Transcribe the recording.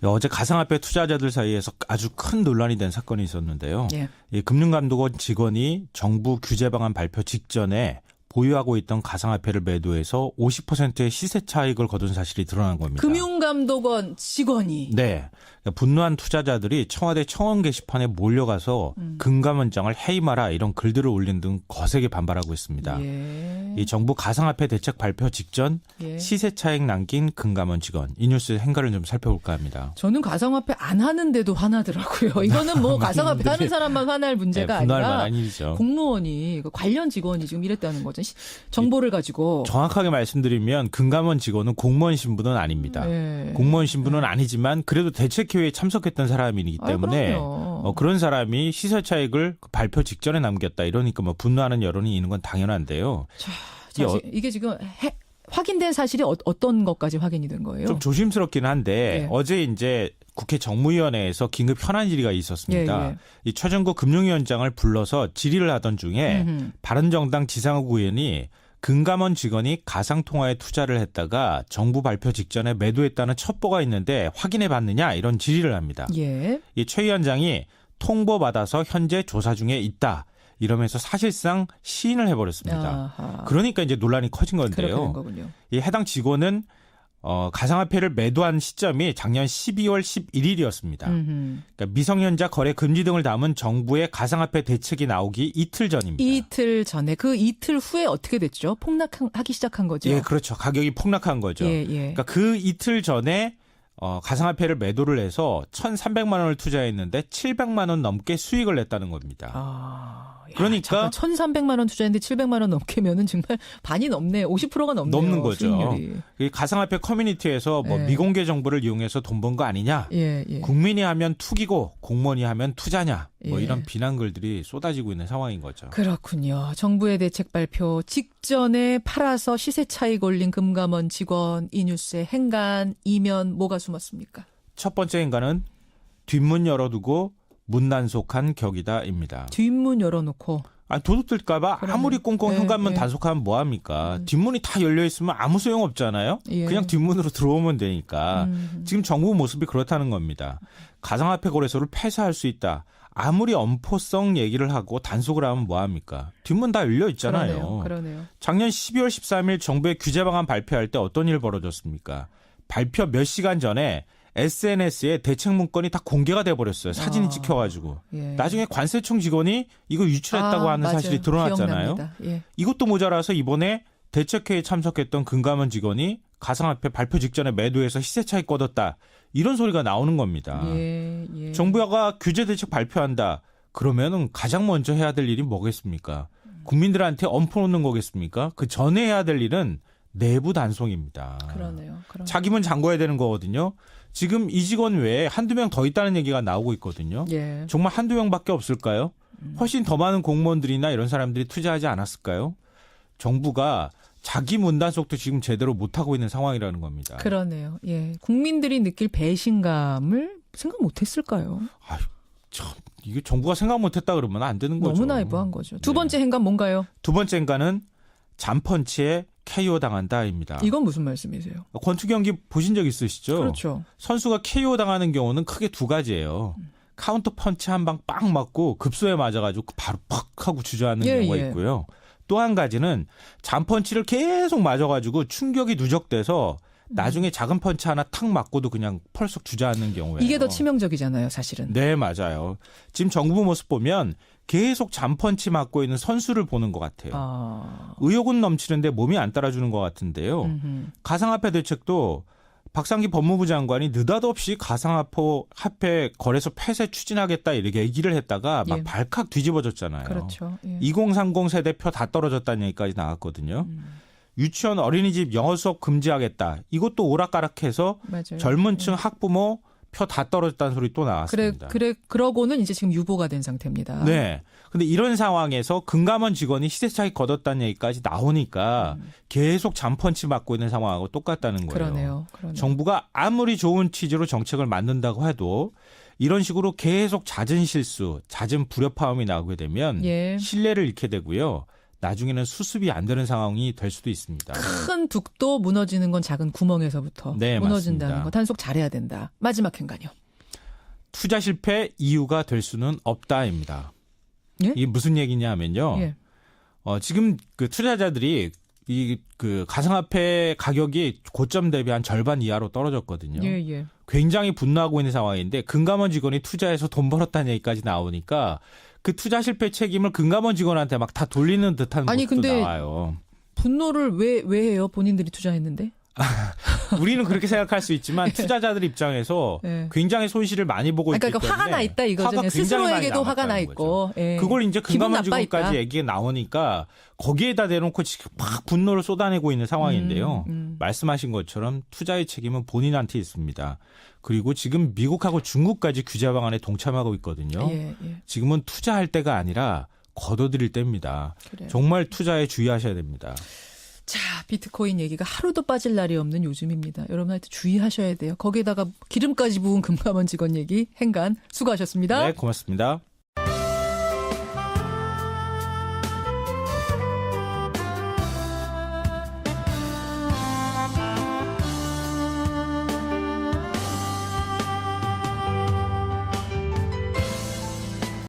어제 가상화폐 투자자들 사이에서 아주 큰 논란이 된 사건이 있었는데요. 예. 이 금융감독원 직원이 정부 규제 방안 발표 직전에 보유하고 있던 가상화폐를 매도해서 50%의 시세 차익을 거둔 사실이 드러난 겁니다. 금융감독원 직원이. 네. 그러니까 분노한 투자자들이 청와대 청원 게시판에 몰려가서 금감원장을 해임하라 이런 글들을 올린 등 거세게 반발하고 있습니다. 예. 이 정부 가상화폐 대책 발표 직전 예. 시세 차익 남긴 금감원 직원. 이 뉴스의 행간을 좀 살펴볼까 합니다. 저는 가상화폐 안 하는데도 화나더라고요. 이거는 뭐 가상화폐 하는 사람만 화날 문제가 분노할 아니라 만한 일이죠. 공무원이 관련 직원이 지금 이랬다는 거죠. 정보를 가지고. 정확하게 말씀드리면 금감원 직원은 공무원 신분은 아닙니다. 네. 공무원 신분은 아니지만 그래도 대책회의에 참석했던 사람이기 때문에 그런 사람이 시세 차익을 발표 직전에 남겼다. 이러니까 뭐 분노하는 여론이 있는 건 당연한데요. 자, 이게 지금 확인된 사실이 어떤 것까지 확인이 된 거예요? 좀 조심스럽긴 한데 네. 어제 이제 국회 정무위원회에서 긴급 현안 질의가 있었습니다. 예, 예. 이 최정구 금융위원장을 불러서 질의를 하던 중에 바른정당 지상욱 의원이 금감원 직원이 가상통화에 투자를 했다가 정부 발표 직전에 매도했다는 첩보가 있는데 확인해 봤느냐 이런 질의를 합니다. 예. 이 최 위원장이 통보받아서 현재 조사 중에 있다. 이러면서 사실상 시인을 해버렸습니다. 아하. 그러니까 이제 논란이 커진 그렇게 된 건데요. 거군요. 이 해당 직원은 가상화폐를 매도한 시점이 작년 12월 11일이었습니다. 그러니까 미성년자 거래 금지 등을 담은 정부의 가상화폐 대책이 나오기 이틀 전입니다. 이틀 전에 그 이틀 후에 어떻게 됐죠? 폭락하기 시작한 거죠? 예, 그렇죠. 가격이 폭락한 거죠. 예, 예. 그러니까 그 이틀 전에 가상화폐를 매도를 해서 1,300만 원을 투자했는데 700만 원 넘게 수익을 냈다는 겁니다. 야, 그러니까 1,300만 원 투자했는데 700만 원 넘게면은 정말 반이 넘네. 50%가 넘네요. 넘는 거죠. 수익률이. 이 가상화폐 커뮤니티에서 뭐 예. 미공개 정보를 이용해서 돈 번 거 아니냐? 예, 예. 국민이 하면 투기고 공무원이 하면 투자냐? 뭐 예. 이런 비난글들이 쏟아지고 있는 상황인 거죠. 그렇군요. 정부의 대책 발표 직전에 팔아서 시세 차익 올린 금감원 직원 이 뉴스의 행간 이면 뭐가 숨었습니까? 첫 번째 인간은 뒷문 열어두고 문단속한 격이다입니다. 뒷문 열어놓고. 도둑들까 봐 그러네. 아무리 꽁꽁 예, 현관문 예. 단속하면 뭐합니까? 뒷문이 다 열려있으면 아무 소용 없잖아요. 예. 그냥 뒷문으로 들어오면 되니까. 지금 정부 모습이 그렇다는 겁니다. 가상화폐 거래소를 폐쇄할 수 있다. 아무리 엄포성 얘기를 하고 단속을 하면 뭐합니까? 뒷문 다 열려 있잖아요. 그러네요. 작년 12월 13일 정부의 규제 방안 발표할 때 어떤 일 벌어졌습니까? 발표 몇 시간 전에 SNS에 대책 문건이 다 공개가 돼버렸어요. 사진이 찍혀가지고. 예. 나중에 관세청 직원이 이거 유출했다고 하는 맞아요. 사실이 드러났잖아요. 기억납니다. 예. 이것도 모자라서 이번에 대책회의에 참석했던 금감원 직원이 가상화폐 발표 직전에 매도해서 시세 차익 거뒀다. 이런 소리가 나오는 겁니다. 예, 예. 정부가 규제 대책 발표한다. 그러면은 가장 먼저 해야 될 일이 뭐겠습니까? 국민들한테 엄포 놓는 거겠습니까? 그 전에 해야 될 일은 내부 단속입니다. 그러네요. 자기 문 잠궈야 되는 거거든요. 지금 이 직원 외에 한두 명 더 있다는 얘기가 나오고 있거든요. 예. 정말 한두 명밖에 없을까요? 훨씬 더 많은 공무원들이나 이런 사람들이 투자하지 않았을까요? 정부가 자기 문단속도 지금 제대로 못하고 있는 상황이라는 겁니다. 그러네요. 예. 국민들이 느낄 배신감을 생각 못했을까요? 아유, 참 이게 정부가 생각 못했다 그러면 안 되는 거죠. 너무 나이브한 거죠. 두 네. 번째 행간 뭔가요? 두 번째 인간은 잠펀치에 KO 당한다입니다. 이건 무슨 말씀이세요? 권투 경기 보신 적 있으시죠? 그렇죠. 선수가 KO 당하는 경우는 크게 두 가지예요. 카운터 펀치 한 방 빵 맞고 급소에 맞아가지고 바로 팍 하고 주저앉는 예, 경우가 예. 있고요. 또 한 가지는 잠펀치를 계속 맞아가지고 충격이 누적돼서 나중에 작은 펀치 하나 탁 맞고도 그냥 펄썩 주저앉는 경우예요. 이게 더 치명적이잖아요, 사실은. 네, 맞아요. 지금 정부 모습 보면 계속 잠펀치 맞고 있는 선수를 보는 것 같아요. 의욕은 넘치는데 몸이 안 따라주는 것 같은데요. 가상화폐 대책도 박상기 법무부 장관이 느닷없이 가상화폐 거래소 폐쇄 추진하겠다 이렇게 얘기를 했다가 막 예. 발칵 뒤집어졌잖아요. 그렇죠. 예. 2030 세대 표 다 떨어졌다는 얘기까지 나왔거든요. 유치원 어린이집 영어 수업 금지하겠다. 이것도 오락가락해서 맞아요. 젊은 층 학부모 표 다 떨어졌다는 소리 또 나왔습니다. 그러고는 이제 지금 유보가 된 상태입니다. 네. 근데 이런 상황에서 금감원 직원이 시세 차익 거뒀다는 얘기까지 나오니까 계속 잠펀치 맞고 있는 상황하고 똑같다는 거예요. 그러네요. 정부가 아무리 좋은 취지로 정책을 만든다고 해도 이런 식으로 계속 잦은 실수, 잦은 불협화음이 나오게 되면 예. 신뢰를 잃게 되고요. 나중에는 수습이 안 되는 상황이 될 수도 있습니다. 큰 둑도 무너지는 건 작은 구멍에서부터 네, 무너진다는 맞습니다. 거 단속 잘해야 된다. 마지막 행간이요. 투자 실패 이유가 될 수는 없다입니다. 예? 이게 무슨 얘기냐 하면요. 예. 지금 그 투자자들이 그 가상화폐 가격이 고점 대비 한 절반 이하로 떨어졌거든요. 예, 예. 굉장히 분노하고 있는 상황인데 금감원 직원이 투자해서 돈 벌었다는 얘기까지 나오니까 그 투자 실패 책임을 금감원 직원한테 막 다 돌리는 듯한 모습도 근데 나와요. 분노를 왜 해요? 본인들이 투자했는데? 우리는 그렇게 생각할 수 있지만 투자자들 입장에서 예. 굉장히 손실을 많이 보고 있기 그러니까 때문에 화가 나 있다 이거죠. 화가 굉장히 스스로에게도 많이 화가 나 남았다는 있고. 예. 그걸 이제 기분 금감원 나빠 직원까지 있다. 얘기가 나오니까 거기에다 대놓고 지금 막 분노를 쏟아내고 있는 상황인데요. 말씀하신 것처럼 투자의 책임은 본인한테 있습니다. 그리고 지금 미국하고 중국까지 규제 방안에 동참하고 있거든요. 예, 예. 지금은 투자할 때가 아니라 걷어들일 때입니다. 그래요. 정말 투자에 주의하셔야 됩니다. 자, 비트코인 얘기가 하루도 빠질 날이 없는 요즘입니다. 여러분 하여튼 주의하셔야 돼요. 거기에다가 기름까지 부은 금감원 직원 얘기 행간 수고하셨습니다. 네, 고맙습니다.